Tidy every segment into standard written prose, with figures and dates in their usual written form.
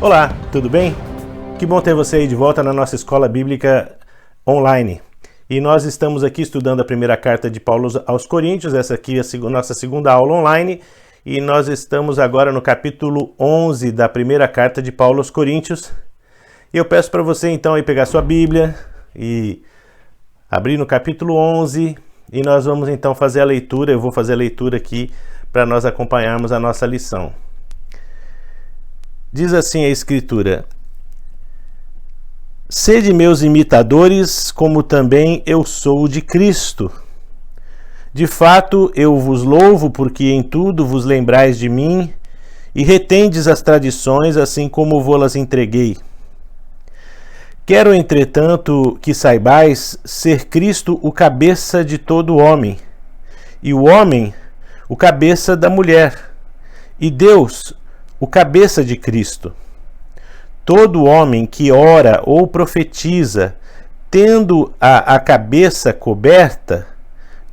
Olá, tudo bem? Que bom ter você aí de volta na nossa escola bíblica online. E nós estamos aqui estudando a primeira carta de Paulo aos Coríntios, essa aqui é a nossa segunda aula online, e nós estamos agora no capítulo 11 da primeira carta de Paulo aos Coríntios. E eu peço para você então aí pegar sua Bíblia e abrir no capítulo 11, e nós vamos então fazer a leitura. Eu vou fazer a leitura aqui para nós acompanharmos a nossa lição. Diz assim a Escritura: Sede meus imitadores, como também eu sou de Cristo. De fato, eu vos louvo, porque em tudo vos lembrais de mim, e retendes as tradições, assim como vou-las entreguei. Quero, entretanto, que saibais ser Cristo o cabeça de todo homem, e o homem o cabeça da mulher, e Deus o cabeça de Cristo. Todo homem que ora ou profetiza, tendo a cabeça coberta,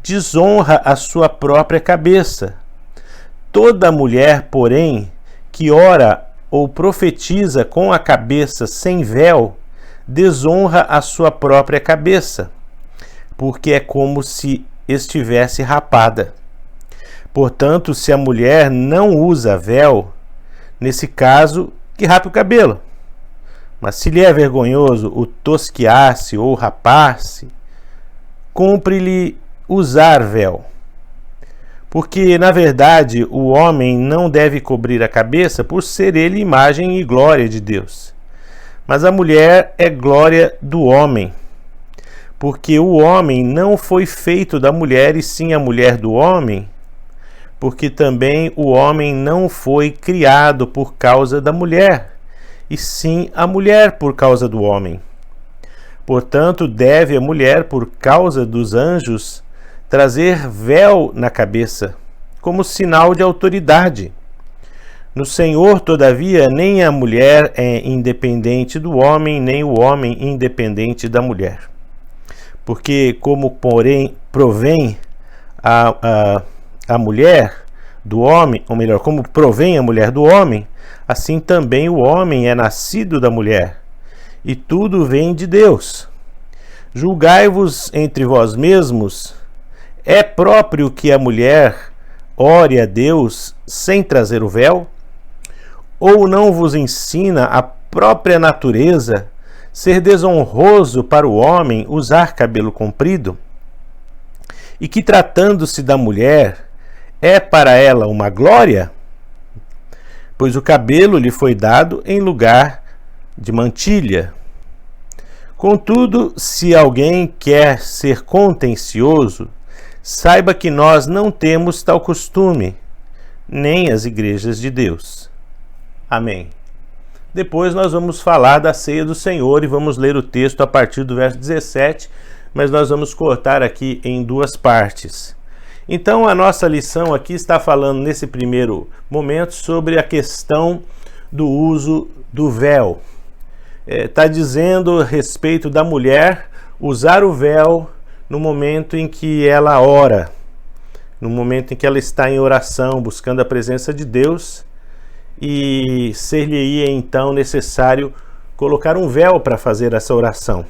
desonra a sua própria cabeça. Toda mulher, porém, que ora ou profetiza com a cabeça sem véu, desonra a sua própria cabeça, porque é como se estivesse rapada. Portanto, se a mulher não usa véu, nesse caso, que rape o cabelo. Mas se lhe é vergonhoso o tosquiar-se ou rapar-se, cumpre-lhe usar véu. Porque, na verdade, o homem não deve cobrir a cabeça por ser ele imagem e glória de Deus. Mas a mulher é glória do homem. Porque o homem não foi feito da mulher, e sim a mulher do homem. Porque também o homem não foi criado por causa da mulher, e sim a mulher por causa do homem. Portanto, deve a mulher, por causa dos anjos, trazer véu na cabeça, como sinal de autoridade. No Senhor, todavia, nem a mulher é independente do homem, nem o homem independente da mulher. Porque como, porém, provém a mulher do homem, ou melhor, como provém a mulher do homem, assim também o homem é nascido da mulher, e tudo vem de Deus. Julgai-vos entre vós mesmos: é próprio que a mulher ore a Deus sem trazer o véu? Ou não vos ensina a própria natureza ser desonroso para o homem usar cabelo comprido? E que, tratando-se da mulher, é para ela uma glória? Pois o cabelo lhe foi dado em lugar de mantilha. Contudo, se alguém quer ser contencioso, saiba que nós não temos tal costume, nem as igrejas de Deus. Amém. Depois nós vamos falar da ceia do Senhor e vamos ler o texto a partir do verso 17, mas nós vamos cortar aqui em duas partes. Então a nossa lição aqui está falando nesse primeiro momento sobre a questão do uso do véu. Está dizendo a respeito da mulher usar o véu no momento em que ela ora, no momento em que ela está em oração, buscando a presença de Deus, e ser-lhe-ia então necessário colocar um véu para fazer essa oração.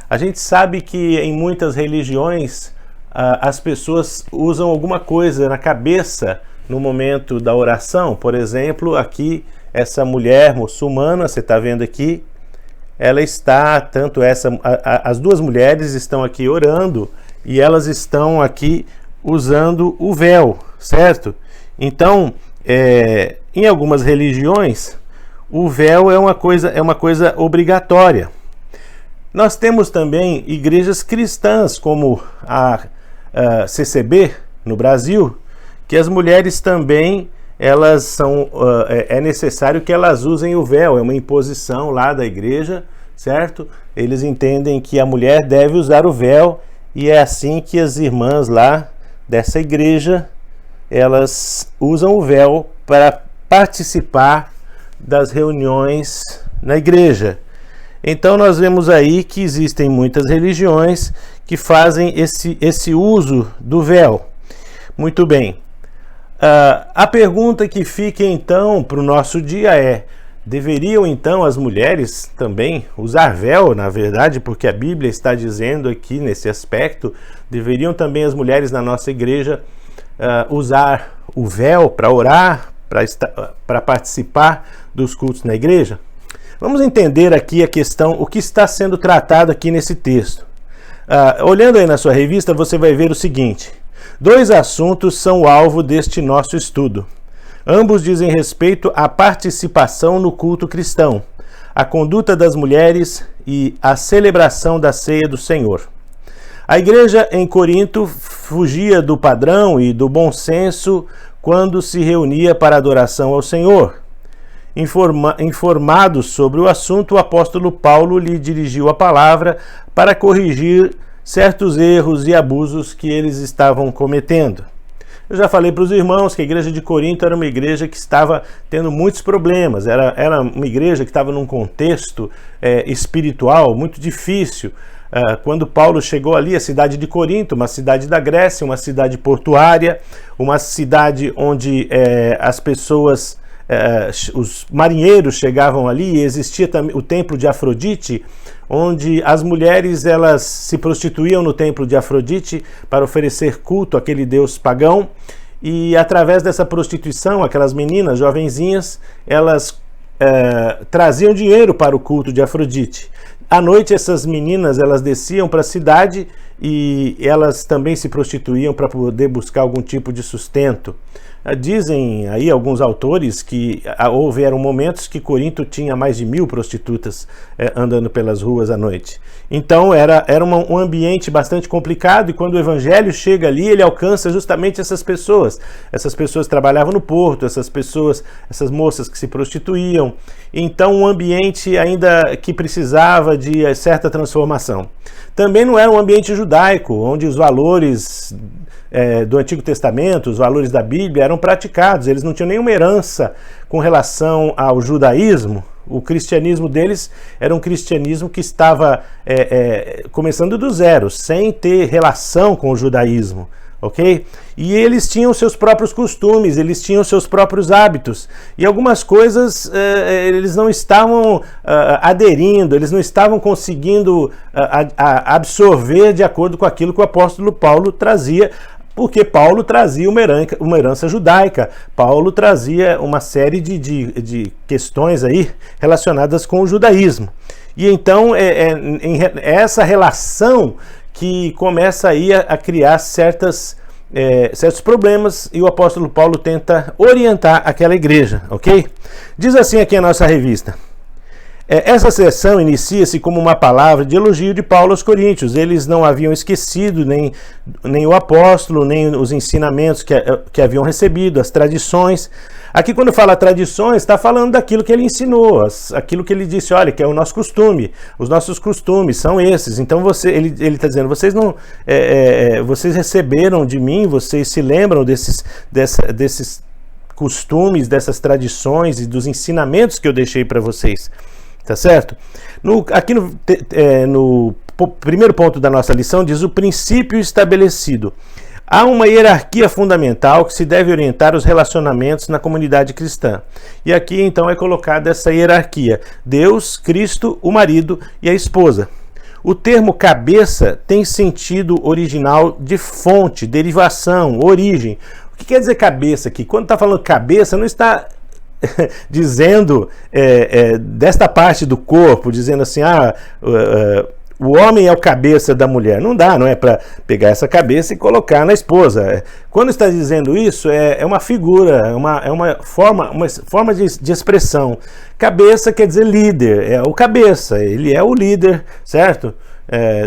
A gente sabe que em muitas religiões as pessoas usam alguma coisa na cabeça no momento da oração. Por exemplo, aqui essa mulher muçulmana, você está vendo aqui, ela está, as duas mulheres estão aqui orando e elas estão aqui usando o véu, certo? Então, em algumas religiões, o véu é uma coisa obrigatória. Nós temos também igrejas cristãs, como a CCB no Brasil, que as mulheres também é necessário que elas usem o véu, é uma imposição lá da igreja, certo? Eles entendem que a mulher deve usar o véu, e é assim que as irmãs lá dessa igreja, elas usam o véu para participar das reuniões na igreja. Então nós vemos aí que existem muitas religiões que fazem esse uso do véu. Muito bem. A pergunta que fica então para o nosso dia é: Deveriam então as mulheres também usar véu, na verdade, porque a Bíblia está dizendo aqui nesse aspecto, deveriam também as mulheres na nossa igreja usar o véu para orar, para participar dos cultos na igreja? Vamos entender aqui a questão, o que está sendo tratado aqui nesse texto. Olhando aí na sua revista, você vai ver o seguinte: 2 assuntos são o alvo deste nosso estudo. Ambos dizem respeito à participação no culto cristão, a conduta das mulheres e a celebração da ceia do Senhor. A igreja em Corinto fugia do padrão e do bom senso quando se reunia para adoração ao Senhor. Informado sobre o assunto, o apóstolo Paulo lhe dirigiu a palavra para corrigir certos erros e abusos que eles estavam cometendo. Eu já falei para os irmãos que a igreja de Corinto era uma igreja que estava tendo muitos problemas, era uma igreja que estava num contexto espiritual muito difícil. Quando Paulo chegou ali, a cidade de Corinto, uma cidade da Grécia, uma cidade portuária, uma cidade onde as pessoas, os marinheiros chegavam ali, e existia também o templo de Afrodite, onde as mulheres elas se prostituíam no templo de Afrodite para oferecer culto àquele deus pagão, e através dessa prostituição, aquelas meninas jovenzinhas, elas traziam dinheiro para o culto de Afrodite. À noite essas meninas elas desciam para a cidade e elas também se prostituíam para poder buscar algum tipo de sustento. Dizem aí alguns autores que houveram momentos que Corinto tinha mais de 1000 prostitutas andando pelas ruas à noite. Então era um ambiente bastante complicado, e quando o evangelho chega ali, ele alcança justamente essas pessoas. Essas pessoas trabalhavam no porto, essas moças que se prostituíam. Então um ambiente ainda que precisava de certa transformação. Também não era um ambiente judaico, onde os valores do Antigo Testamento, os valores da Bíblia eram praticados. Eles não tinham nenhuma herança com relação ao judaísmo. O cristianismo deles era um cristianismo que estava começando do zero, sem ter relação com o judaísmo. Ok? E eles tinham seus próprios costumes, eles tinham seus próprios hábitos, e algumas coisas eles não estavam aderindo, eles não estavam conseguindo absorver de acordo com aquilo que o apóstolo Paulo trazia, porque Paulo trazia uma herança judaica. Paulo trazia uma série de questões aí relacionadas com o judaísmo. E então essa relação que começa aí a criar certos problemas, e o apóstolo Paulo tenta orientar aquela igreja, ok? Diz assim aqui a nossa revista: essa sessão inicia-se como uma palavra de elogio de Paulo aos coríntios. Eles não haviam esquecido nem o apóstolo, nem os ensinamentos que haviam recebido, as tradições. Aqui, quando fala tradições, está falando daquilo que ele ensinou, aquilo que ele disse, olha, que é o nosso costume, os nossos costumes são esses. Então ele está dizendo, vocês não, vocês receberam de mim, vocês se lembram desses costumes, dessas tradições e dos ensinamentos que eu deixei para vocês. Tá certo? Aqui no primeiro ponto da nossa lição diz o princípio estabelecido. Há uma hierarquia fundamental que se deve orientar os relacionamentos na comunidade cristã. E aqui então é colocada essa hierarquia: Deus, Cristo, o marido e a esposa. O termo cabeça tem sentido original de fonte, derivação, origem. O que quer dizer cabeça aqui? Quando está falando cabeça, não está dizendo desta parte do corpo, dizendo assim, o homem é o cabeça da mulher. Não dá, não é para pegar essa cabeça e colocar na esposa. Quando está dizendo isso, é uma figura, é uma forma de expressão. Cabeça quer dizer líder, é o cabeça, ele é o líder, certo?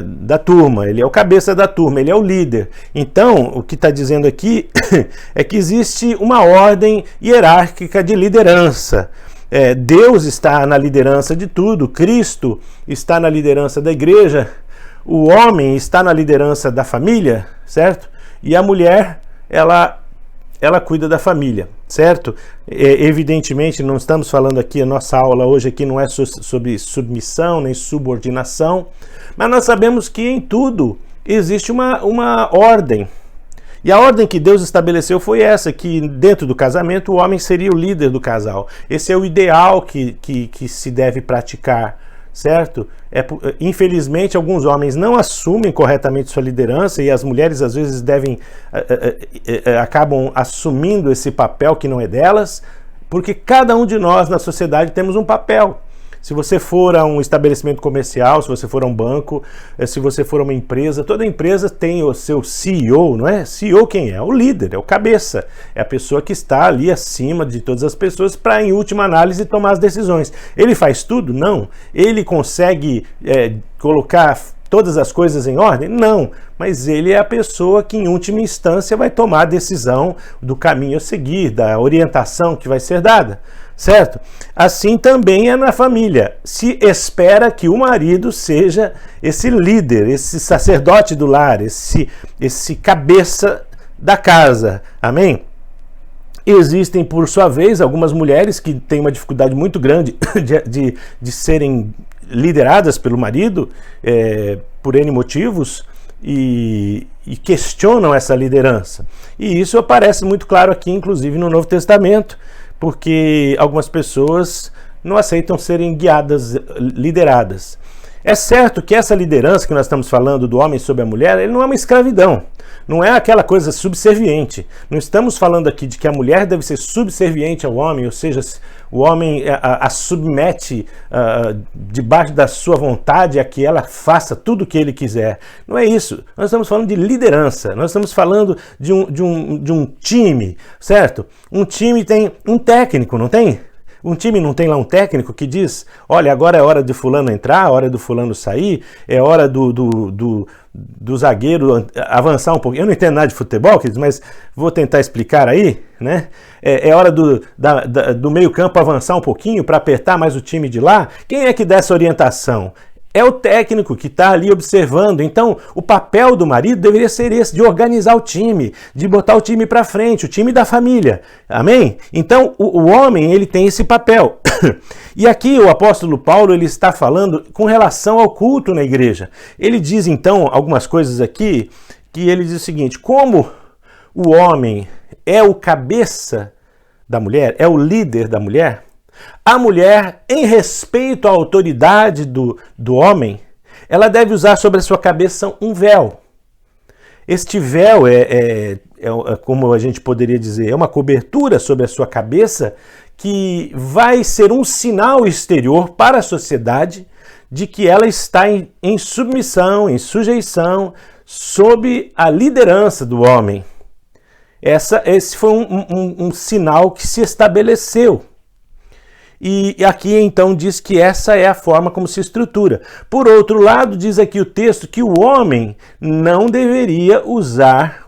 Da turma, ele é o cabeça da turma, ele é o líder. Então, o que está dizendo aqui é que existe uma ordem hierárquica de liderança. Deus está na liderança de tudo, Cristo está na liderança da igreja, o homem está na liderança da família, certo? E a mulher, ela cuida da família, certo? Evidentemente, não estamos falando aqui, a nossa aula hoje aqui não é sobre submissão nem subordinação, mas nós sabemos que em tudo existe uma ordem. E a ordem que Deus estabeleceu foi essa, que dentro do casamento o homem seria o líder do casal. Esse é o ideal que se deve praticar, certo? Infelizmente, alguns homens não assumem corretamente sua liderança e as mulheres às vezes acabam assumindo esse papel que não é delas, porque cada um de nós na sociedade temos um papel. Se você for a um estabelecimento comercial, se você for a um banco, se você for a uma empresa, toda empresa tem o seu CEO, não é? CEO quem é? O líder, é o cabeça. É a pessoa que está ali acima de todas as pessoas para, em última análise, tomar as decisões. Ele faz tudo? Não. Ele consegue colocar todas as coisas em ordem? Não. Mas ele é a pessoa que, em última instância, vai tomar a decisão do caminho a seguir, da orientação que vai ser dada. Certo? Assim também é na família. Se espera que o marido seja esse líder, esse sacerdote do lar, esse cabeça da casa. Amém? Existem, por sua vez, algumas mulheres que têm uma dificuldade muito grande de serem lideradas pelo marido, por N motivos, e questionam essa liderança. E isso aparece muito claro aqui, inclusive no Novo Testamento, porque algumas pessoas não aceitam serem guiadas, lideradas. É certo que essa liderança que nós estamos falando do homem sobre a mulher, ele não é uma escravidão, não é aquela coisa subserviente. Não estamos falando aqui de que a mulher deve ser subserviente ao homem, ou seja, o homem a submete debaixo da sua vontade a que ela faça tudo o que ele quiser. Não é isso. Nós estamos falando de liderança, nós estamos falando de um time, certo? Um time tem um técnico, não tem? Um time não tem lá um técnico que diz, olha, agora é hora de fulano entrar, hora do fulano sair, é hora do zagueiro avançar um pouquinho. Eu não entendo nada de futebol, queridos, mas vou tentar explicar aí, né? É hora do meio campo avançar um pouquinho para apertar mais o time de lá. Quem é que dá essa orientação? É o técnico que está ali observando. Então, o papel do marido deveria ser esse, de organizar o time, de botar o time para frente, o time da família. Amém? Então, o homem, ele tem esse papel. E aqui o apóstolo Paulo, ele está falando com relação ao culto na igreja. Ele diz, então, algumas coisas aqui, que ele diz o seguinte, como o homem é o cabeça da mulher, é o líder da mulher, a mulher, em respeito à autoridade do homem, ela deve usar sobre a sua cabeça um véu. Este véu como a gente poderia dizer, é uma cobertura sobre a sua cabeça que vai ser um sinal exterior para a sociedade de que ela está em submissão, em sujeição, sob a liderança do homem. Esse foi um sinal que se estabeleceu. E aqui então diz que essa é a forma como se estrutura. Por outro lado, diz aqui o texto que o homem não deveria usar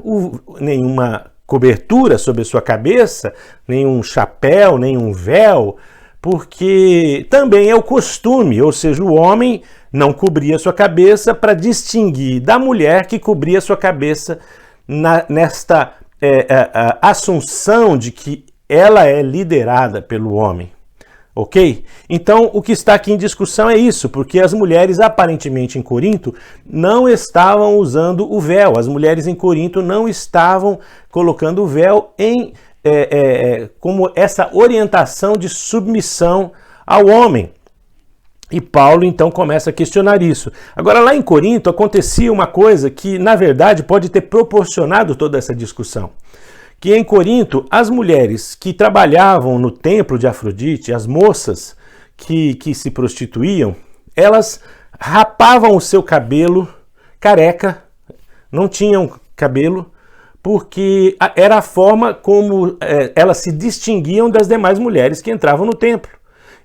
nenhuma cobertura sobre a sua cabeça, nenhum chapéu, nenhum véu, porque também é o costume, ou seja, o homem não cobria a sua cabeça para distinguir da mulher que cobria a sua cabeça nesta assunção de que ela é liderada pelo homem. Ok? Então, o que está aqui em discussão é isso, porque as mulheres, aparentemente, em Corinto, não estavam usando o véu. As mulheres em Corinto não estavam colocando o véu como essa orientação de submissão ao homem. E Paulo, então, começa a questionar isso. Agora, lá em Corinto, acontecia uma coisa que, na verdade, pode ter proporcionado toda essa discussão. Que em Corinto, as mulheres que trabalhavam no templo de Afrodite, as moças que se prostituíam, elas rapavam o seu cabelo careca, não tinham cabelo, porque era a forma como elas se distinguiam das demais mulheres que entravam no templo.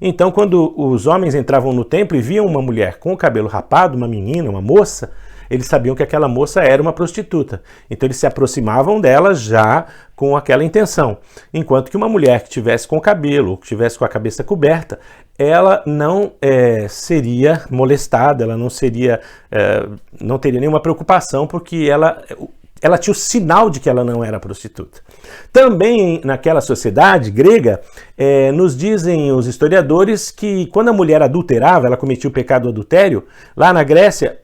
Então, quando os homens entravam no templo e viam uma mulher com o cabelo rapado, uma menina, uma moça, eles sabiam que aquela moça era uma prostituta. Então eles se aproximavam dela já com aquela intenção. Enquanto que uma mulher que tivesse com o cabelo, que tivesse com a cabeça coberta, ela não seria molestada, ela não teria nenhuma preocupação, porque ela tinha o sinal de que ela não era prostituta. Também naquela sociedade grega, nos dizem os historiadores que quando a mulher adulterava, ela cometia o pecado do adultério, lá na Grécia,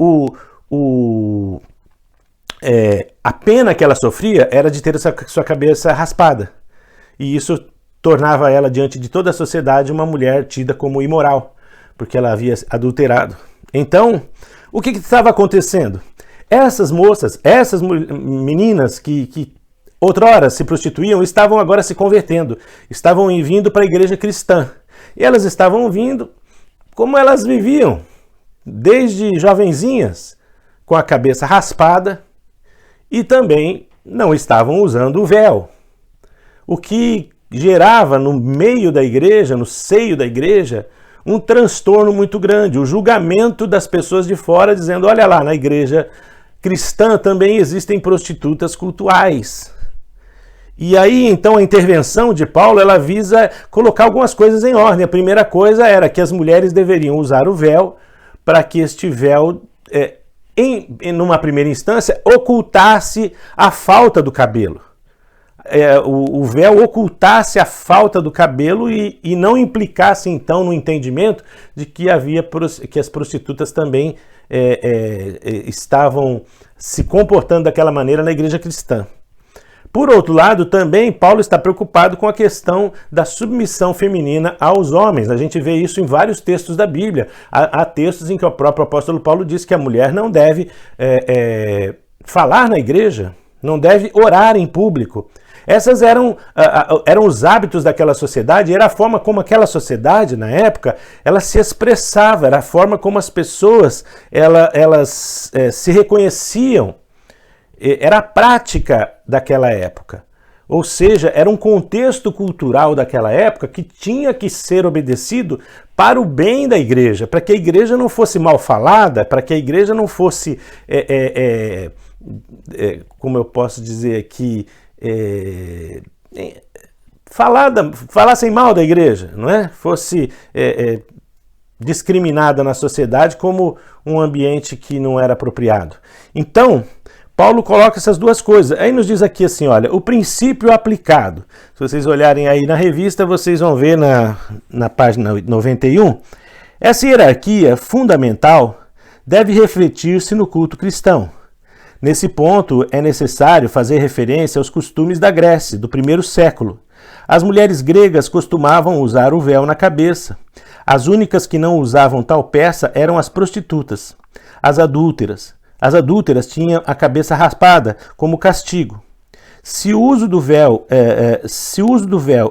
o a pena que ela sofria era de ter sua cabeça raspada. E isso tornava ela, diante de toda a sociedade, uma mulher tida como imoral, porque ela havia adulterado. Então, o que estava acontecendo? Essas moças, essas meninas que outrora se prostituíam, estavam agora se convertendo, estavam vindo para a igreja cristã. E elas estavam vindo como elas viviam, desde jovenzinhas, com a cabeça raspada, e também não estavam usando o véu. O que gerava no meio da igreja, no seio da igreja, um transtorno muito grande, o julgamento das pessoas de fora, dizendo, olha lá, na igreja cristã também existem prostitutas cultuais. E aí, então, a intervenção de Paulo, ela visa colocar algumas coisas em ordem. A primeira coisa era que as mulheres deveriam usar o véu, para que este véu, numa primeira instância, ocultasse a falta do cabelo. O véu ocultasse a falta do cabelo e não implicasse, então, no entendimento de que as prostitutas também estavam se comportando daquela maneira na igreja cristã. Por outro lado, também Paulo está preocupado com a questão da submissão feminina aos homens. A gente vê isso em vários textos da Bíblia. Há textos em que o próprio apóstolo Paulo diz que a mulher não deve falar na igreja, não deve orar em público. Essas eram os hábitos daquela sociedade, era a forma como aquela sociedade, na época, ela se expressava, era a forma como as pessoas elas se reconheciam, era a prática daquela época. Ou seja, era um contexto cultural daquela época que tinha que ser obedecido para o bem da igreja, para que a igreja não fosse mal falada, para que a igreja não fosse, como eu posso dizer aqui, falassem mal da igreja, não é? Fosse discriminada na sociedade como um ambiente que não era apropriado. Então, Paulo coloca essas duas coisas. Aí nos diz aqui assim, olha, o princípio aplicado. Se vocês olharem aí na revista, vocês vão ver na página 91, essa hierarquia fundamental deve refletir-se no culto cristão. Nesse ponto, é necessário fazer referência aos costumes da Grécia, do primeiro século. As mulheres gregas costumavam usar o véu na cabeça. As únicas que não usavam tal peça eram as prostitutas, as adúlteras. As adúlteras tinham a cabeça raspada como castigo. Se o uso do véu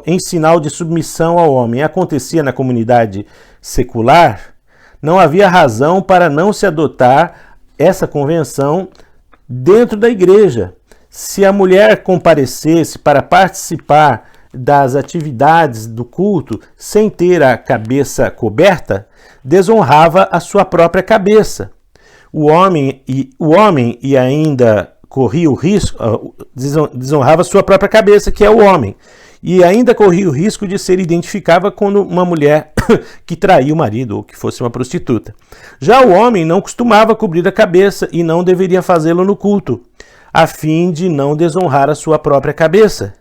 em sinal de submissão ao homem acontecia na comunidade secular, não havia razão para não se adotar essa convenção dentro da igreja. Se a mulher comparecesse para participar das atividades do culto sem ter a cabeça coberta, desonrava a sua própria cabeça. O homem ainda corria o risco, desonrava a sua própria cabeça, que é o homem, e ainda corria o risco de ser identificada como uma mulher que traía o marido ou que fosse uma prostituta. Já o homem não costumava cobrir a cabeça e não deveria fazê-lo no culto, a fim de não desonrar a sua própria cabeça,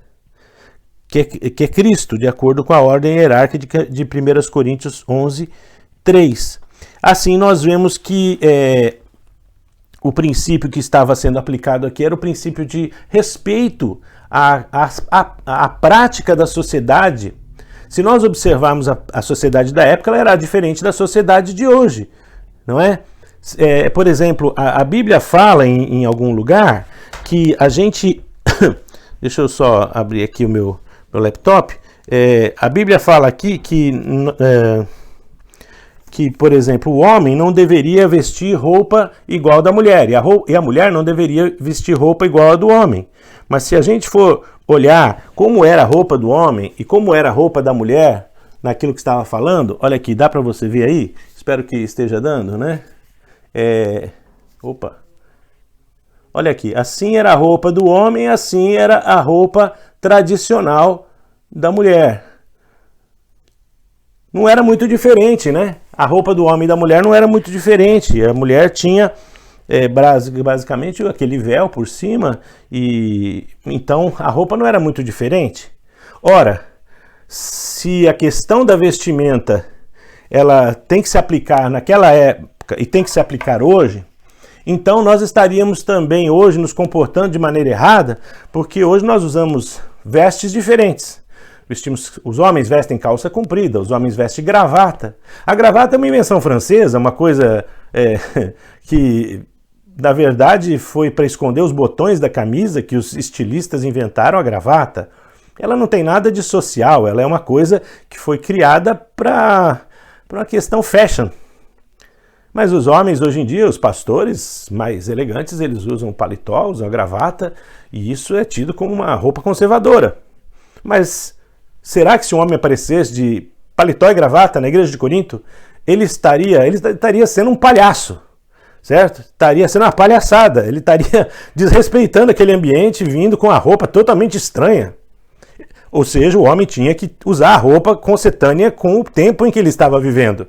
que é Cristo, de acordo com a ordem hierárquica de 1 Coríntios 11, 3. Assim, nós vemos que o princípio que estava sendo aplicado aqui era o princípio de respeito à prática da sociedade. Se nós observarmos a sociedade da época, ela era diferente da sociedade de hoje, não é? Por exemplo, a Bíblia fala em algum lugar que a gente... Deixa eu só abrir aqui o meu laptop. A Bíblia fala aqui que, por exemplo, o homem não deveria vestir roupa igual da mulher, e a mulher não deveria vestir roupa igual a do homem. Mas se a gente for olhar como era a roupa do homem e como era a roupa da mulher, naquilo que estava falando, olha aqui, dá para você ver aí? Espero que esteja dando, né? Olha aqui, assim era a roupa do homem, assim era a roupa tradicional da mulher. Não era muito diferente, né? A roupa do homem e da mulher não era muito diferente. A mulher tinha basicamente aquele véu por cima, e então a roupa não era muito diferente. Ora, se a questão da vestimenta ela tem que se aplicar naquela época e tem que se aplicar hoje, então nós estaríamos também hoje nos comportando de maneira errada, porque hoje nós usamos vestes diferentes. Os homens vestem calça comprida, os homens vestem gravata. A gravata é uma invenção francesa, uma coisa que, na verdade, foi para esconder os botões da camisa que os estilistas inventaram a gravata. Ela não tem nada de social, ela é uma coisa que foi criada para uma questão fashion. Mas os homens, hoje em dia, os pastores mais elegantes, eles usam paletó, usam gravata, e isso é tido como uma roupa conservadora. Mas será que se um homem aparecesse de paletó e gravata na igreja de Corinto, ele estaria sendo um palhaço, certo? Estaria sendo uma palhaçada, ele estaria desrespeitando aquele ambiente, vindo com a roupa totalmente estranha. Ou seja, o homem tinha que usar a roupa concetânea com o tempo em que ele estava vivendo.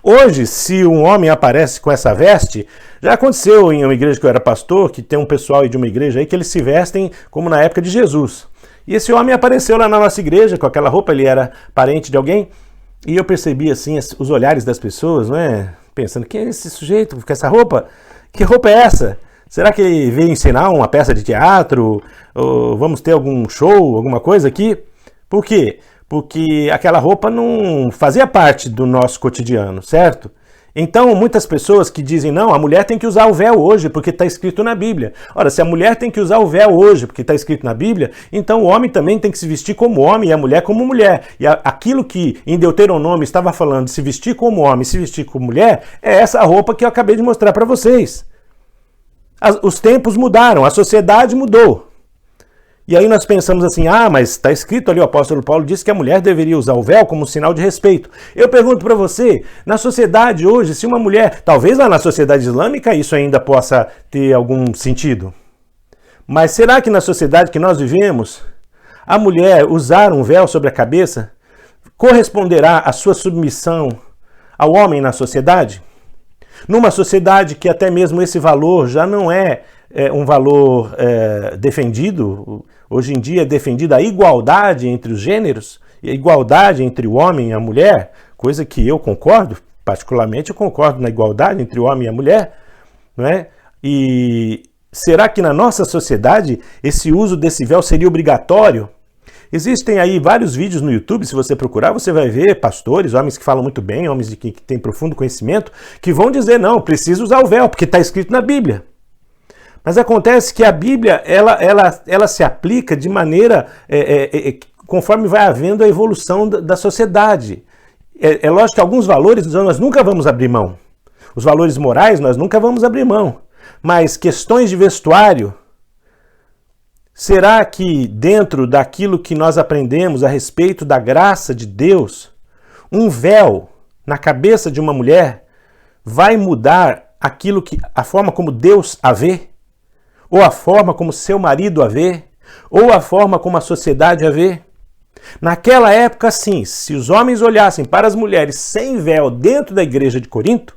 Hoje, se um homem aparece com essa veste, já aconteceu em uma igreja que eu era pastor, que tem um pessoal aí de uma igreja aí que eles se vestem como na época de Jesus. E esse homem apareceu lá na nossa igreja com aquela roupa, ele era parente de alguém, e eu percebi assim os olhares das pessoas, não é? Pensando, quem é esse sujeito com essa roupa? Que roupa é essa? Será que ele veio ensinar uma peça de teatro? Ou vamos ter algum show, alguma coisa aqui? Por quê? Porque aquela roupa não fazia parte do nosso cotidiano, certo? Então, muitas pessoas que dizem, não, a mulher tem que usar o véu hoje, porque está escrito na Bíblia. Ora, se a mulher tem que usar o véu hoje, porque está escrito na Bíblia, então o homem também tem que se vestir como homem e a mulher como mulher. E aquilo que em Deuteronômio estava falando de se vestir como homem e se vestir como mulher, é essa roupa que eu acabei de mostrar para vocês. Os tempos mudaram, a sociedade mudou. E aí nós pensamos assim, mas está escrito ali, o apóstolo Paulo disse que a mulher deveria usar o véu como um sinal de respeito. Eu pergunto para você, na sociedade hoje, se uma mulher, talvez lá na sociedade islâmica isso ainda possa ter algum sentido, mas será que na sociedade que nós vivemos, a mulher usar um véu sobre a cabeça corresponderá à sua submissão ao homem na sociedade? Numa sociedade que até mesmo esse valor já não é um valor defendido, hoje em dia é defendida a igualdade entre os gêneros, a igualdade entre o homem e a mulher, coisa que eu concordo, particularmente eu concordo na igualdade entre o homem e a mulher, não é? E será que na nossa sociedade esse uso desse véu seria obrigatório? Existem aí vários vídeos no YouTube, se você procurar, você vai ver pastores, homens que falam muito bem, homens que têm profundo conhecimento, que vão dizer, não, precisa usar o véu, porque está escrito na Bíblia. Mas acontece que a Bíblia, ela se aplica de maneira, conforme vai havendo a evolução da sociedade. É lógico que alguns valores nós nunca vamos abrir mão. Os valores morais nós nunca vamos abrir mão. Mas questões de vestuário, será que dentro daquilo que nós aprendemos a respeito da graça de Deus, um véu na cabeça de uma mulher vai mudar a forma como Deus a vê? Ou a forma como seu marido a vê? Ou a forma como a sociedade a vê? Naquela época, sim, se os homens olhassem para as mulheres sem véu dentro da igreja de Corinto,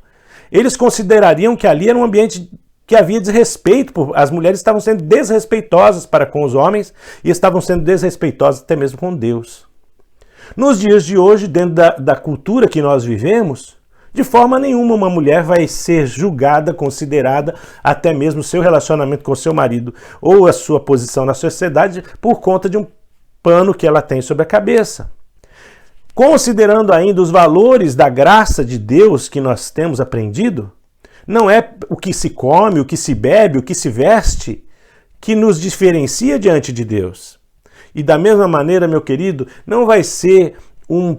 eles considerariam que ali era um ambiente que havia desrespeito, as mulheres estavam sendo desrespeitosas para com os homens e estavam sendo desrespeitosas até mesmo com Deus. Nos dias de hoje, dentro da cultura que nós vivemos, de forma nenhuma uma mulher vai ser julgada, considerada, até mesmo o seu relacionamento com o seu marido ou a sua posição na sociedade por conta de um pano que ela tem sobre a cabeça. Considerando ainda os valores da graça de Deus que nós temos aprendido, não é o que se come, o que se bebe, o que se veste que nos diferencia diante de Deus. E da mesma maneira, meu querido, não vai ser um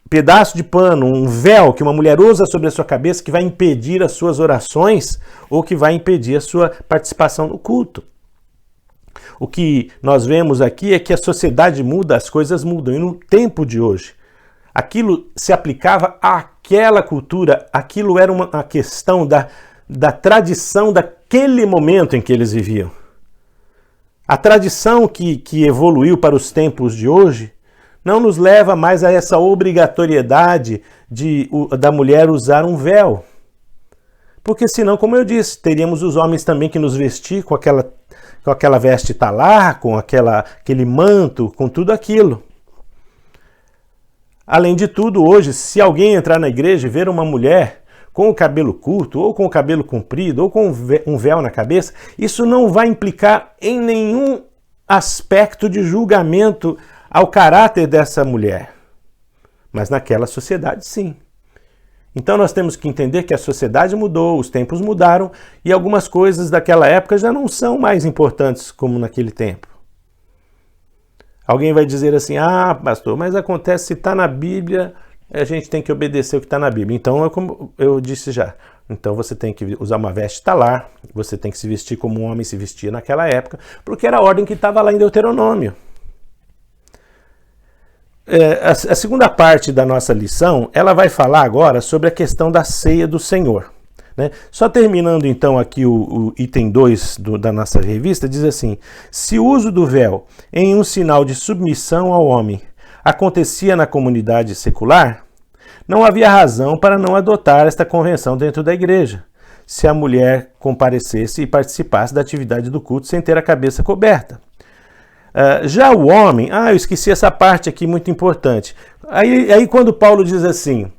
pedaço de pano, um véu que uma mulher usa sobre a sua cabeça que vai impedir as suas orações ou que vai impedir a sua participação no culto. O que nós vemos aqui é que a sociedade muda, as coisas mudam. E no tempo de hoje, aquilo se aplicava àquela cultura, aquilo era uma questão da tradição daquele momento em que eles viviam. A tradição que evoluiu para os tempos de hoje não nos leva mais a essa obrigatoriedade da mulher usar um véu. Porque senão, como eu disse, teríamos os homens também que nos vestir com aquela veste talar, com aquele manto, com tudo aquilo. Além de tudo, hoje, se alguém entrar na igreja e ver uma mulher com o cabelo curto, ou com o cabelo comprido, ou com um véu na cabeça, isso não vai implicar em nenhum aspecto de julgamento ao caráter dessa mulher. Mas naquela sociedade, sim. Então nós temos que entender que a sociedade mudou, os tempos mudaram, e algumas coisas daquela época já não são mais importantes como naquele tempo. Alguém vai dizer assim, ah, pastor, mas acontece, se está na Bíblia, a gente tem que obedecer o que está na Bíblia. Então, como eu disse já, então você tem que usar uma veste talar, você tem que se vestir como um homem se vestia naquela época, porque era a ordem que estava lá em Deuteronômio. A segunda parte da nossa lição, ela vai falar agora sobre a questão da ceia do Senhor. Né? Só terminando então aqui o item 2 da nossa revista, diz assim, se o uso do véu em um sinal de submissão ao homem acontecia na comunidade secular, não havia razão para não adotar esta convenção dentro da igreja, se a mulher comparecesse e participasse da atividade do culto sem ter a cabeça coberta. Já o homem, eu esqueci essa parte aqui muito importante. Aí quando Paulo diz assim,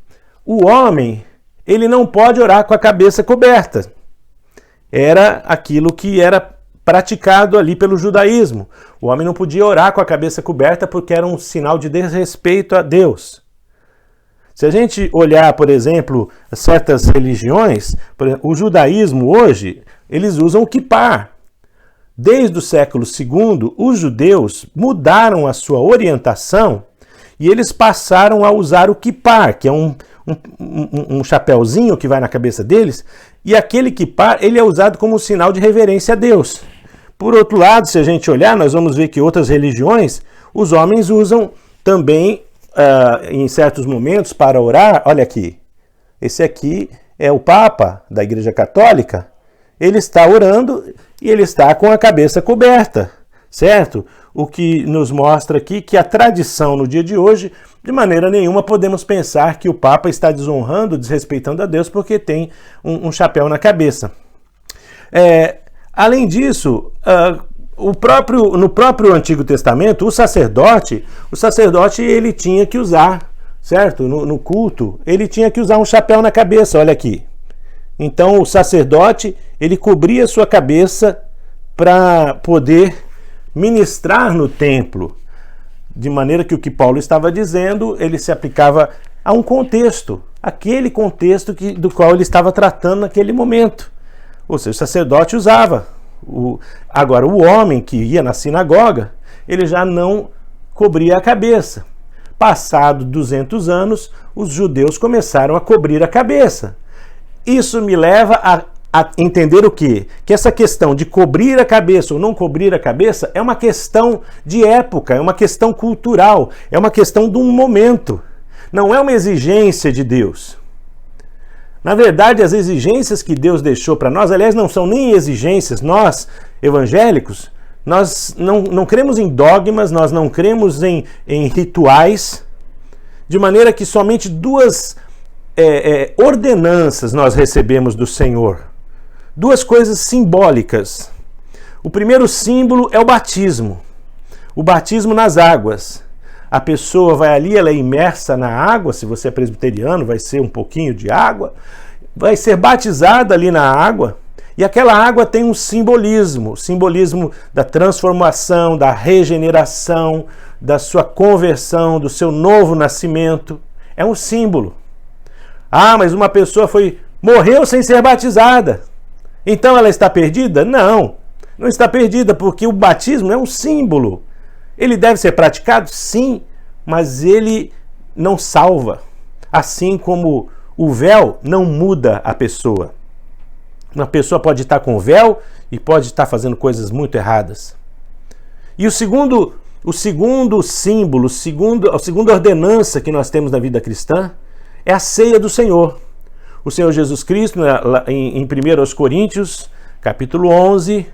o homem, ele não pode orar com a cabeça coberta. Era aquilo que era praticado ali pelo judaísmo. O homem não podia orar com a cabeça coberta porque era um sinal de desrespeito a Deus. Se a gente olhar, por exemplo, certas religiões, por exemplo, o judaísmo hoje, eles usam o kippah. Desde o século II, os judeus mudaram a sua orientação e eles passaram a usar o kippah, que é um chapéuzinho que vai na cabeça deles, e aquele kippah ele é usado como sinal de reverência a Deus. Por outro lado, se a gente olhar, nós vamos ver que outras religiões, os homens usam também, em certos momentos, para orar. Olha aqui, esse aqui é o Papa da Igreja Católica, ele está orando e ele está com a cabeça coberta, certo? O que nos mostra aqui que a tradição no dia de hoje, de maneira nenhuma podemos pensar que o Papa está desonrando, desrespeitando a Deus porque tem um chapéu na cabeça. Além disso, no próprio Antigo Testamento, o sacerdote ele tinha que usar, certo? No culto, ele tinha que usar um chapéu na cabeça, olha aqui. Então o sacerdote, ele cobria sua cabeça para poder ministrar no templo, de maneira que o que Paulo estava dizendo, ele se aplicava a um contexto, aquele contexto do qual ele estava tratando naquele momento. Ou seja, o sacerdote usava. Agora, o homem que ia na sinagoga, ele já não cobria a cabeça. Passado 200 anos, os judeus começaram a cobrir a cabeça. Isso me leva a entender o quê? Que essa questão de cobrir a cabeça ou não cobrir a cabeça é uma questão de época, é uma questão cultural, é uma questão de um momento. Não é uma exigência de Deus. Na verdade, as exigências que Deus deixou para nós, aliás, não são nem exigências. Nós, evangélicos, nós não cremos em dogmas, nós não cremos em rituais, de maneira que somente duas ordenanças nós recebemos do Senhor. Duas coisas simbólicas. O primeiro símbolo é o batismo. O batismo nas águas. A pessoa vai ali, ela é imersa na água, se você é presbiteriano, vai ser um pouquinho de água, vai ser batizada ali na água, e aquela água tem um simbolismo da transformação, da regeneração, da sua conversão, do seu novo nascimento. É um símbolo. Mas uma pessoa morreu sem ser batizada. Então ela está perdida? Não está perdida, porque o batismo é um símbolo. Ele deve ser praticado? Sim, mas ele não salva. Assim como o véu não muda a pessoa. Uma pessoa pode estar com véu e pode estar fazendo coisas muito erradas. E o segundo símbolo, a segunda ordenança que nós temos na vida cristã é a ceia do Senhor. O Senhor Jesus Cristo, em 1 Coríntios, capítulo 11,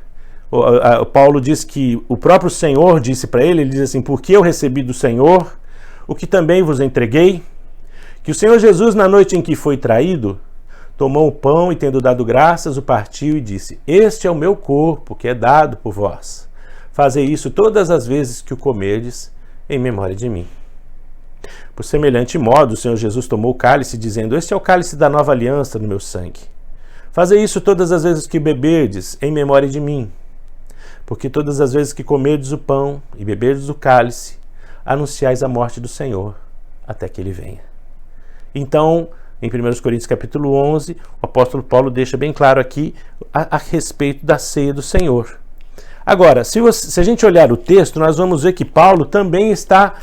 Paulo diz que o próprio Senhor disse para ele diz assim, porque eu recebi do Senhor o que também vos entreguei, que o Senhor Jesus, na noite em que foi traído, tomou o pão e, tendo dado graças, o partiu e disse, este é o meu corpo, que é dado por vós. Fazei isso todas as vezes que o comerdes, em memória de mim. Por semelhante modo, o Senhor Jesus tomou o cálice, dizendo: este é o cálice da nova aliança no meu sangue. Fazei isso todas as vezes que beberdes, em memória de mim. Porque todas as vezes que comerdes o pão e beberdes o cálice, anunciais a morte do Senhor, até que ele venha. Então, em 1 Coríntios capítulo 11, o apóstolo Paulo deixa bem claro aqui a respeito da ceia do Senhor. Agora, se a gente olhar o texto, nós vamos ver que Paulo também está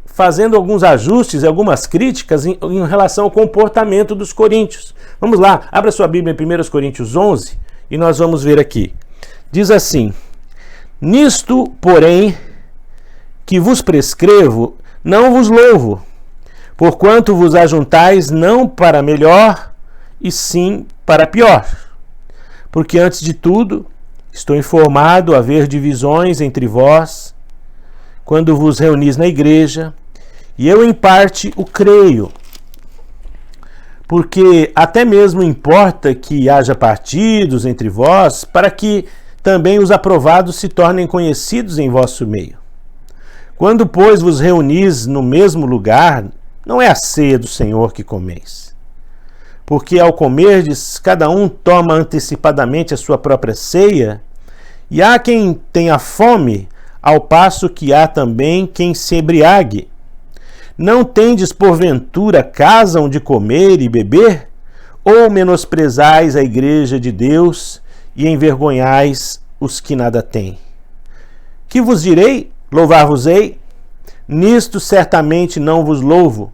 fazendo alguns ajustes e algumas críticas em relação ao comportamento dos coríntios. Vamos lá, abra sua Bíblia em 1 Coríntios 11 e nós vamos ver aqui. Diz assim: nisto, porém, que vos prescrevo, não vos louvo, porquanto vos ajuntais não para melhor, e sim para pior. Porque antes de tudo, estou informado haver divisões entre vós, quando vos reunis na igreja, e eu em parte o creio. Porque até mesmo importa que haja partidos entre vós, para que também os aprovados se tornem conhecidos em vosso meio. Quando, pois, vos reunis no mesmo lugar, não é a ceia do Senhor que comeis. Porque ao comerdes, cada um toma antecipadamente a sua própria ceia, e há quem tenha fome, ao passo que há também quem se embriague. Não tendes, porventura, casa onde comer e beber? Ou menosprezais a igreja de Deus e envergonhais os que nada têm? Que vos direi? Louvar-vos-ei? Nisto certamente não vos louvo.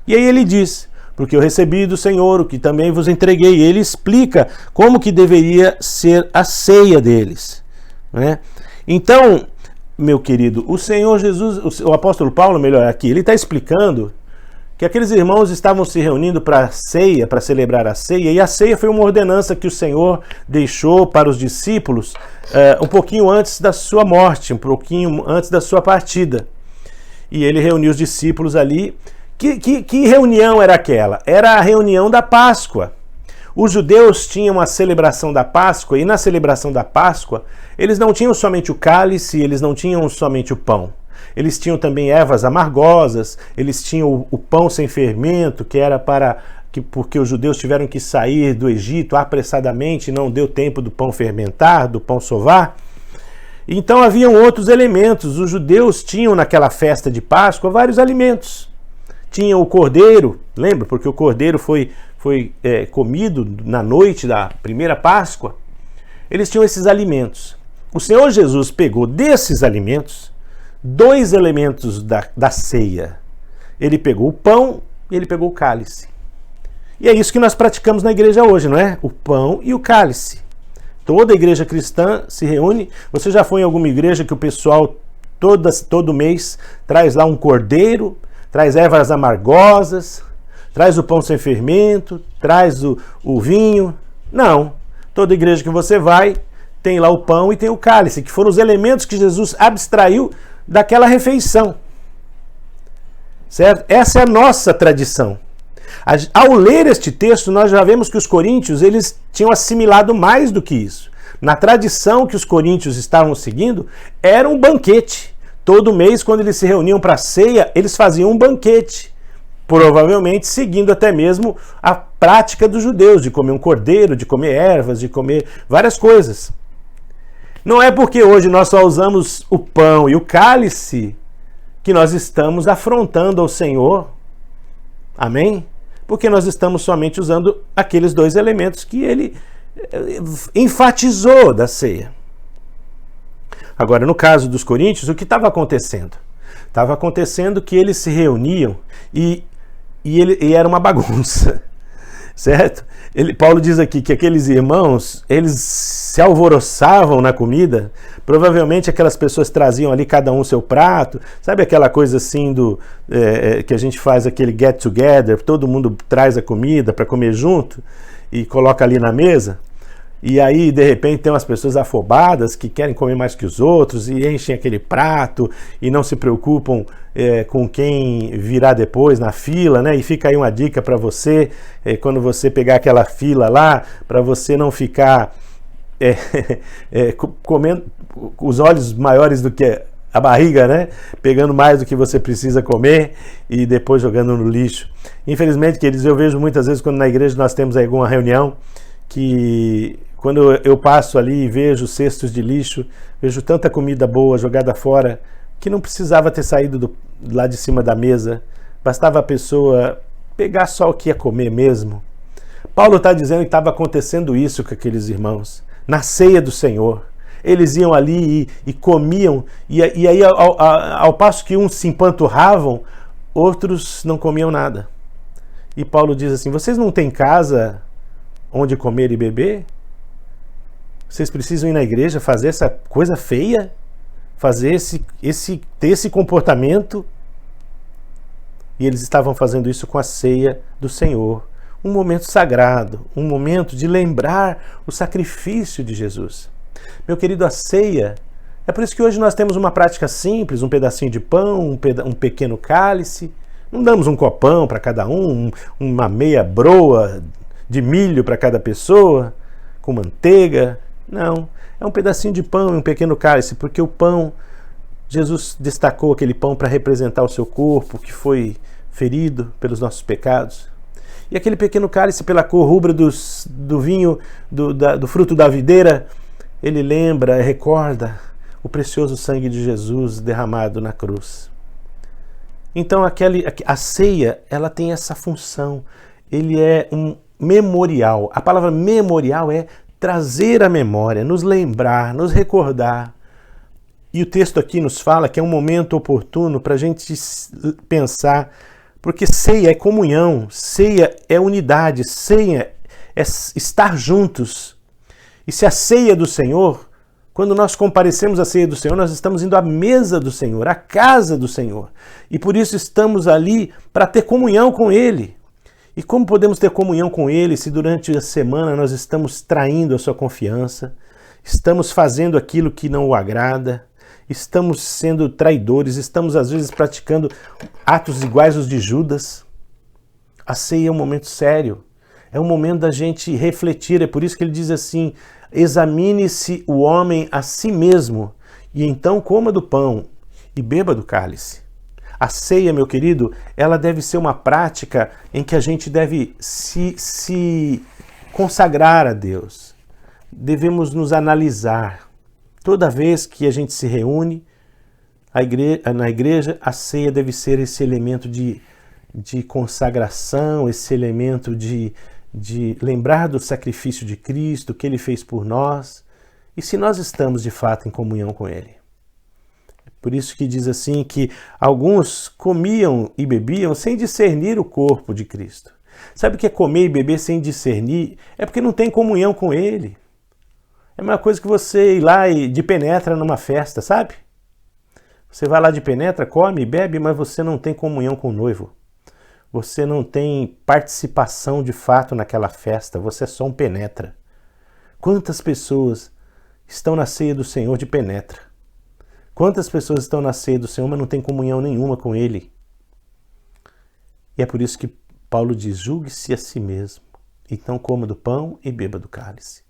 E aí ele diz: porque eu recebi do Senhor o que também vos entreguei. E ele explica como que deveria ser a ceia deles, né? Então, meu querido, o Senhor Jesus, o apóstolo Paulo, melhor aqui, ele está explicando que aqueles irmãos estavam se reunindo para a ceia, para celebrar a ceia, e a ceia foi uma ordenança que o Senhor deixou para os discípulos um pouquinho antes da sua morte, um pouquinho antes da sua partida. E ele reuniu os discípulos ali. Que reunião era aquela? Era a reunião da Páscoa. Os judeus tinham a celebração da Páscoa, e na celebração da Páscoa, eles não tinham somente o cálice, eles não tinham somente o pão. Eles tinham também ervas amargosas, eles tinham o pão sem fermento, que era porque os judeus tiveram que sair do Egito apressadamente, não deu tempo do pão fermentar, do pão sovar. Então haviam outros elementos. Os judeus tinham naquela festa de Páscoa vários alimentos. Tinha o cordeiro, lembra? Porque o cordeiro foi comido na noite da primeira Páscoa. Eles tinham esses alimentos. O Senhor Jesus pegou desses alimentos 2 elementos da ceia. Ele pegou o pão e ele pegou o cálice. E é isso que nós praticamos na igreja hoje, não é? O pão e o cálice. Toda igreja cristã se reúne. Você já foi em alguma igreja que o pessoal todo mês traz lá um cordeiro, traz ervas amargosas, traz o pão sem fermento, traz o vinho? Não. Toda igreja que você vai tem lá o pão e tem o cálice, que foram os elementos que Jesus abstraiu daquela refeição. Certo? Essa é a nossa tradição. Ao ler este texto, nós já vemos que os coríntios eles tinham assimilado mais do que isso. Na tradição que os coríntios estavam seguindo, era um banquete. Todo mês, quando eles se reuniam para a ceia, eles faziam um banquete. Provavelmente seguindo até mesmo a prática dos judeus, de comer um cordeiro, de comer ervas, de comer várias coisas. Não é porque hoje nós só usamos o pão e o cálice que nós estamos afrontando ao Senhor. Amém? Porque nós estamos somente usando aqueles 2 elementos que ele enfatizou da ceia. Agora, no caso dos coríntios, o que estava acontecendo? Estava acontecendo que eles se reuniam e era uma bagunça, certo? Paulo diz aqui que aqueles irmãos, eles se alvoroçavam na comida. Provavelmente aquelas pessoas traziam ali cada um seu prato. Sabe aquela coisa assim que a gente faz aquele get together, todo mundo traz a comida para comer junto e coloca ali na mesa? E aí, de repente, tem umas pessoas afobadas que querem comer mais que os outros e enchem aquele prato e não se preocupam com quem virá depois na fila, né? E fica aí uma dica para você, quando você pegar aquela fila lá, para você não ficar comendo os olhos maiores do que a barriga, né? Pegando mais do que você precisa comer e depois jogando no lixo. Infelizmente, queridos, eu vejo muitas vezes quando na igreja nós temos alguma reunião que quando eu passo ali e vejo cestos de lixo, vejo tanta comida boa jogada fora que não precisava ter saído lá de cima da mesa, bastava a pessoa pegar só o que ia comer mesmo. Paulo está dizendo que estava acontecendo isso com aqueles irmãos, na ceia do Senhor. Eles iam ali e comiam, e aí ao passo que uns se empanturravam, outros não comiam nada. E Paulo diz assim, vocês não têm casa onde comer e beber? Vocês precisam ir na igreja fazer essa coisa feia? Fazer ter esse comportamento? E eles estavam fazendo isso com a ceia do Senhor. Um momento sagrado, um momento de lembrar o sacrifício de Jesus. Meu querido, a ceia, é por isso que hoje nós temos uma prática simples, um pedacinho de pão, um pequeno cálice. Não damos um copão para cada uma meia broa de milho para cada pessoa, com manteiga. Não, é um pedacinho de pão e um pequeno cálice, porque o pão, Jesus destacou aquele pão para representar o seu corpo, que foi ferido pelos nossos pecados. E aquele pequeno cálice, pela cor rubra do vinho, do fruto da videira, ele lembra, recorda o precioso sangue de Jesus derramado na cruz. Então a ceia, ela tem essa função, ele é um memorial. A palavra memorial é trazer à memória, nos lembrar, nos recordar. E o texto aqui nos fala que é um momento oportuno para a gente pensar, porque ceia é comunhão, ceia é unidade, ceia é estar juntos. E se a ceia do Senhor, quando nós comparecemos à ceia do Senhor, nós estamos indo à mesa do Senhor, à casa do Senhor. E por isso estamos ali para ter comunhão com Ele. E como podemos ter comunhão com Ele se durante a semana nós estamos traindo a sua confiança, estamos fazendo aquilo que não o agrada, estamos sendo traidores, estamos às vezes praticando atos iguais aos de Judas? A ceia é um momento sério, é um momento da gente refletir, é por isso que ele diz assim, examine-se o homem a si mesmo, e então coma do pão e beba do cálice. A ceia, meu querido, ela deve ser uma prática em que a gente deve se consagrar a Deus. Devemos nos analisar. Toda vez que a gente se reúne na igreja, a ceia deve ser esse elemento de consagração, esse elemento de lembrar do sacrifício de Cristo, que Ele fez por nós, e se nós estamos de fato em comunhão com Ele. Por isso que diz assim que alguns comiam e bebiam sem discernir o corpo de Cristo. Sabe o que é comer e beber sem discernir? É porque não tem comunhão com Ele. É uma coisa que você ir lá e de penetra numa festa, sabe? Você vai lá de penetra, come e bebe, mas você não tem comunhão com o noivo. Você não tem participação de fato naquela festa, você é só um penetra. Quantas pessoas estão na ceia do Senhor de penetra? Quantas pessoas estão na ceia do Senhor, mas não tem comunhão nenhuma com Ele? E é por isso que Paulo diz, julgue-se a si mesmo, então coma do pão e beba do cálice.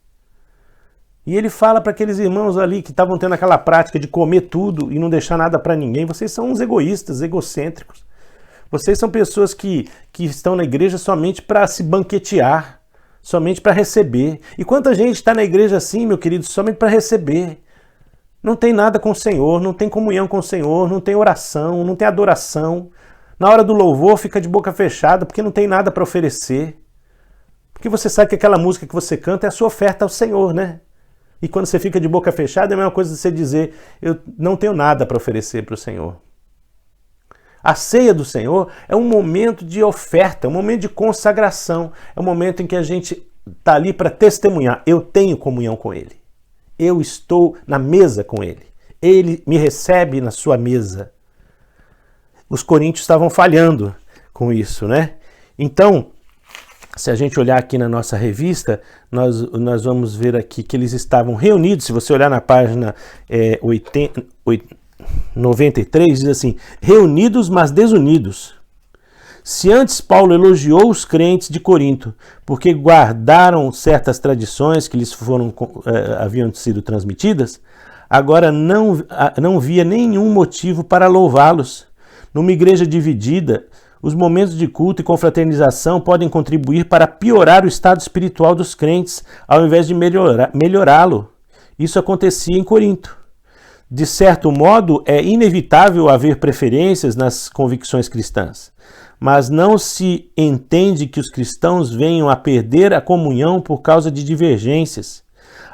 E ele fala para aqueles irmãos ali que estavam tendo aquela prática de comer tudo e não deixar nada para ninguém, vocês são uns egoístas, egocêntricos. Vocês são pessoas que estão na igreja somente para se banquetear, somente para receber. E quanta gente está na igreja assim, meu querido, somente para receber. Não tem nada com o Senhor, não tem comunhão com o Senhor, não tem oração, não tem adoração. Na hora do louvor fica de boca fechada porque não tem nada para oferecer. Porque você sabe que aquela música que você canta é a sua oferta ao Senhor, né? E quando você fica de boca fechada é a mesma coisa de você dizer, eu não tenho nada para oferecer para o Senhor. A ceia do Senhor é um momento de oferta, é um momento de consagração, é um momento em que a gente está ali para testemunhar, eu tenho comunhão com Ele. Eu estou na mesa com Ele. Ele me recebe na sua mesa. Os coríntios estavam falhando com isso, né? Então, se a gente olhar aqui na nossa revista, nós vamos ver aqui que eles estavam reunidos. Se você olhar na página 93, diz assim, reunidos mas desunidos. Se antes Paulo elogiou os crentes de Corinto, porque guardaram certas tradições que lhes haviam sido transmitidas, agora não via nenhum motivo para louvá-los. Numa igreja dividida, os momentos de culto e confraternização podem contribuir para piorar o estado espiritual dos crentes, ao invés de melhorá-lo. Isso acontecia em Corinto. De certo modo, é inevitável haver preferências nas convicções cristãs, mas não se entende que os cristãos venham a perder a comunhão por causa de divergências.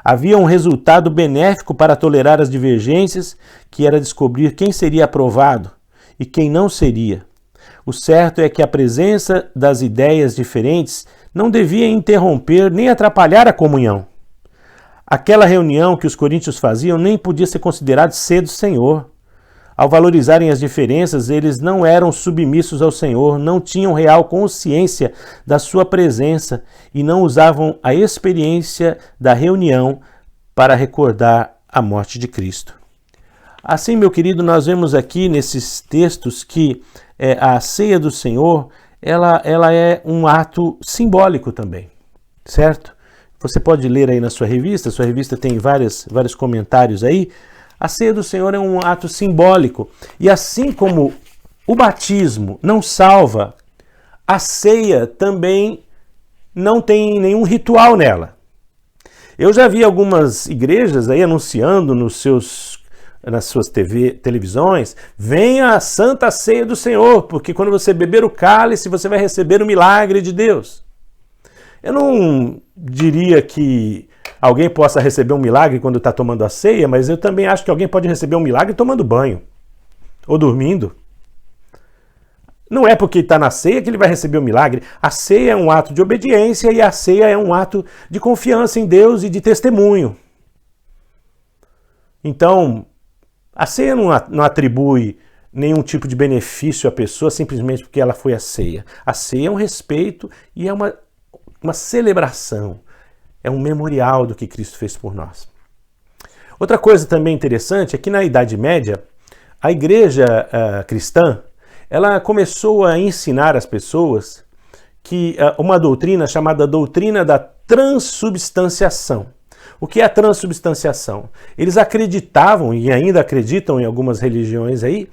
Havia um resultado benéfico para tolerar as divergências, que era descobrir quem seria aprovado e quem não seria. O certo é que a presença das ideias diferentes não devia interromper nem atrapalhar a comunhão. Aquela reunião que os coríntios faziam nem podia ser considerada ser do Senhor. Ao valorizarem as diferenças, eles não eram submissos ao Senhor, não tinham real consciência da sua presença e não usavam a experiência da reunião para recordar a morte de Cristo. Assim, meu querido, nós vemos aqui nesses textos que a ceia do Senhor, ela é um ato simbólico também, certo? Você pode ler aí na sua revista tem vários comentários aí. A ceia do Senhor é um ato simbólico. E assim como o batismo não salva, a ceia também não tem nenhum ritual nela. Eu já vi algumas igrejas aí anunciando nas suas televisões, venha a Santa Ceia do Senhor, porque quando você beber o cálice, você vai receber o milagre de Deus. Eu não diria que alguém possa receber um milagre quando está tomando a ceia, mas eu também acho que alguém pode receber um milagre tomando banho ou dormindo. Não é porque está na ceia que ele vai receber o milagre. A ceia é um ato de obediência e a ceia é um ato de confiança em Deus e de testemunho. Então, a ceia não atribui nenhum tipo de benefício à pessoa simplesmente porque ela foi à ceia. A ceia é um respeito e é uma celebração. É um memorial do que Cristo fez por nós. Outra coisa também interessante é que na Idade Média, a igreja cristã, ela começou a ensinar às pessoas que uma doutrina chamada doutrina da transubstanciação. O que é a transubstanciação? Eles acreditavam, e ainda acreditam em algumas religiões aí,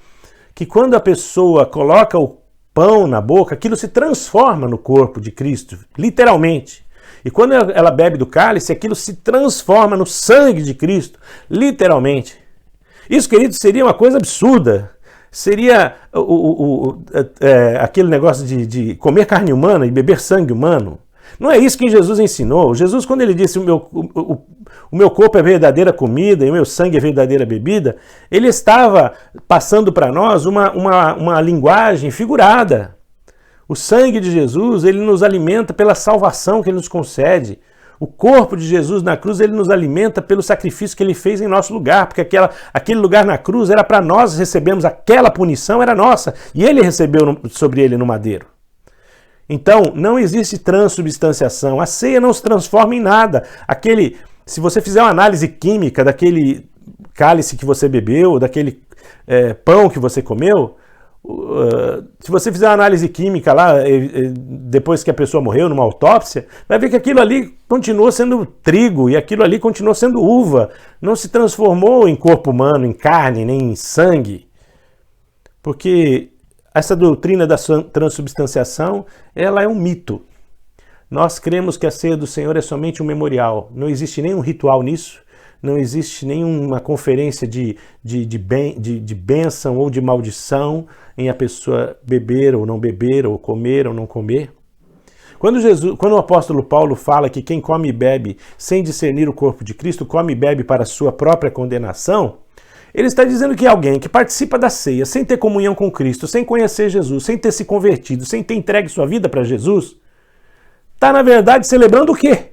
que quando a pessoa coloca o pão na boca, aquilo se transforma no corpo de Cristo, literalmente. E quando ela bebe do cálice, aquilo se transforma no sangue de Cristo, literalmente. Isso, querido, seria uma coisa absurda. Seria aquele negócio de comer carne humana e beber sangue humano. Não é isso que Jesus ensinou. Jesus, quando ele disse o meu corpo é verdadeira comida e o meu sangue é verdadeira bebida, ele estava passando para nós uma linguagem figurada. O sangue de Jesus, ele nos alimenta pela salvação que ele nos concede. O corpo de Jesus na cruz, ele nos alimenta pelo sacrifício que ele fez em nosso lugar, porque aquele lugar na cruz era para nós recebermos, aquela punição era nossa, e ele recebeu sobre ele no madeiro. Então, não existe transubstanciação. A ceia não se transforma em nada. Se você fizer uma análise química daquele cálice que você bebeu, daquele pão que você comeu, se você fizer uma análise química lá, depois que a pessoa morreu, numa autópsia, vai ver que aquilo ali continuou sendo trigo e aquilo ali continuou sendo uva. Não se transformou em corpo humano, em carne, nem em sangue. Porque essa doutrina da transubstanciação, ela é um mito. Nós cremos que a ceia do Senhor é somente um memorial. Não existe nenhum ritual nisso. Não existe nenhuma conferência de bênção ou de maldição em a pessoa beber ou não beber, ou comer ou não comer. Quando o apóstolo Paulo fala que quem come e bebe sem discernir o corpo de Cristo, come e bebe para a sua própria condenação, ele está dizendo que alguém que participa da ceia sem ter comunhão com Cristo, sem conhecer Jesus, sem ter se convertido, sem ter entregue sua vida para Jesus, está, na verdade, celebrando o quê?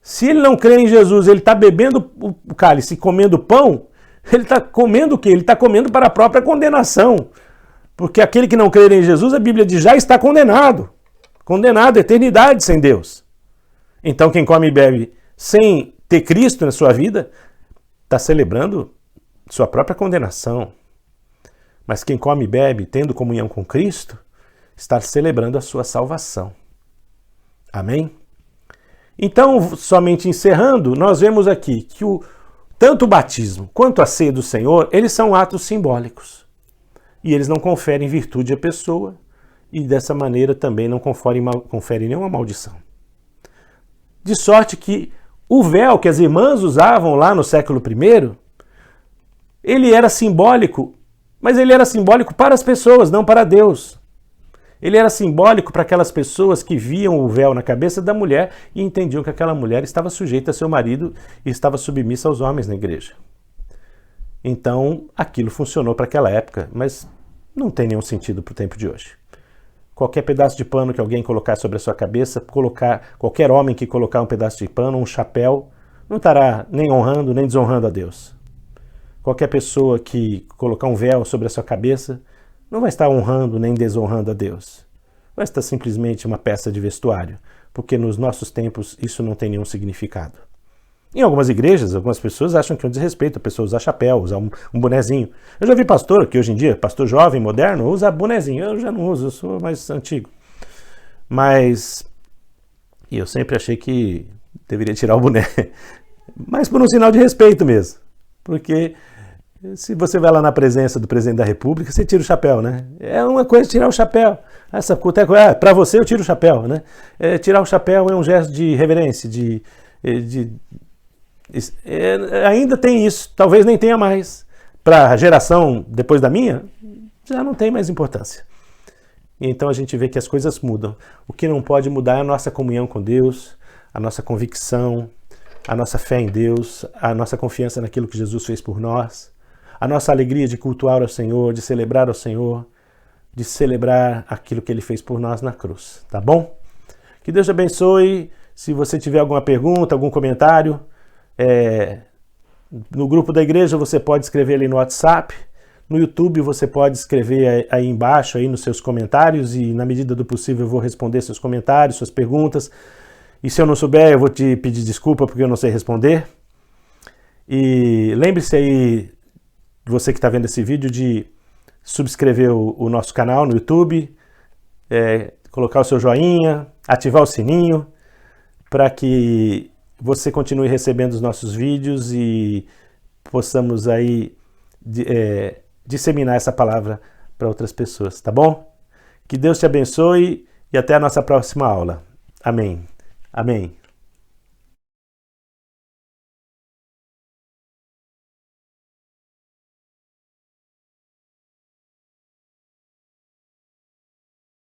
Se ele não crê em Jesus, ele está bebendo o cálice e comendo pão, ele está comendo o quê? Ele está comendo para a própria condenação. Porque aquele que não crê em Jesus, a Bíblia diz, já está condenado. Condenado à eternidade sem Deus. Então quem come e bebe sem ter Cristo na sua vida, está celebrando sua própria condenação. Mas quem come e bebe tendo comunhão com Cristo, está celebrando a sua salvação. Amém? Então, somente encerrando, nós vemos aqui que tanto o batismo quanto a ceia do Senhor, eles são atos simbólicos. E eles não conferem virtude à pessoa e dessa maneira também não conferem nenhuma maldição. De sorte que o véu que as irmãs usavam lá no século I, ele era simbólico, mas ele era simbólico para as pessoas, não para Deus. Ele era simbólico para aquelas pessoas que viam o véu na cabeça da mulher e entendiam que aquela mulher estava sujeita a seu marido e estava submissa aos homens na igreja. Então, aquilo funcionou para aquela época, mas não tem nenhum sentido para o tempo de hoje. Qualquer pedaço de pano que alguém colocar sobre a sua cabeça, qualquer homem que colocar um pedaço de pano, um chapéu, não estará nem honrando nem desonrando a Deus. Qualquer pessoa que colocar um véu sobre a sua cabeça não vai estar honrando nem desonrando a Deus. Vai estar simplesmente uma peça de vestuário, porque nos nossos tempos isso não tem nenhum significado. Em algumas igrejas, algumas pessoas acham que é um desrespeito a pessoa usar chapéu, usar um bonezinho. Eu já vi pastor que hoje em dia, pastor jovem, moderno, usa bonezinho. Eu já não uso, eu sou mais antigo. Mas eu sempre achei que deveria tirar o boné. Mas por um sinal de respeito mesmo. Porque se você vai lá na presença do presidente da República, você tira o chapéu, né? É uma coisa tirar o chapéu. Essa para você eu tiro o chapéu, né? Tirar o chapéu é um gesto de reverência, ainda tem isso, talvez nem tenha mais. Para a geração depois da minha, já não tem mais importância. Então a gente vê que as coisas mudam. O que não pode mudar é a nossa comunhão com Deus, a nossa convicção, a nossa fé em Deus, a nossa confiança naquilo que Jesus fez por nós, a nossa alegria de cultuar ao Senhor, de celebrar ao Senhor, de celebrar aquilo que Ele fez por nós na cruz, tá bom? Que Deus te abençoe. Se você tiver alguma pergunta, algum comentário, no grupo da igreja você pode escrever ali no WhatsApp, no YouTube você pode escrever aí embaixo aí nos seus comentários e na medida do possível eu vou responder seus comentários, suas perguntas. E se eu não souber eu vou te pedir desculpa porque eu não sei responder. E lembre-se aí, você que está vendo esse vídeo, de subscrever o nosso canal no YouTube, colocar o seu joinha, ativar o sininho para que você continue recebendo os nossos vídeos e possamos aí disseminar essa palavra para outras pessoas, tá bom? Que Deus te abençoe e até a nossa próxima aula. Amém. Amém.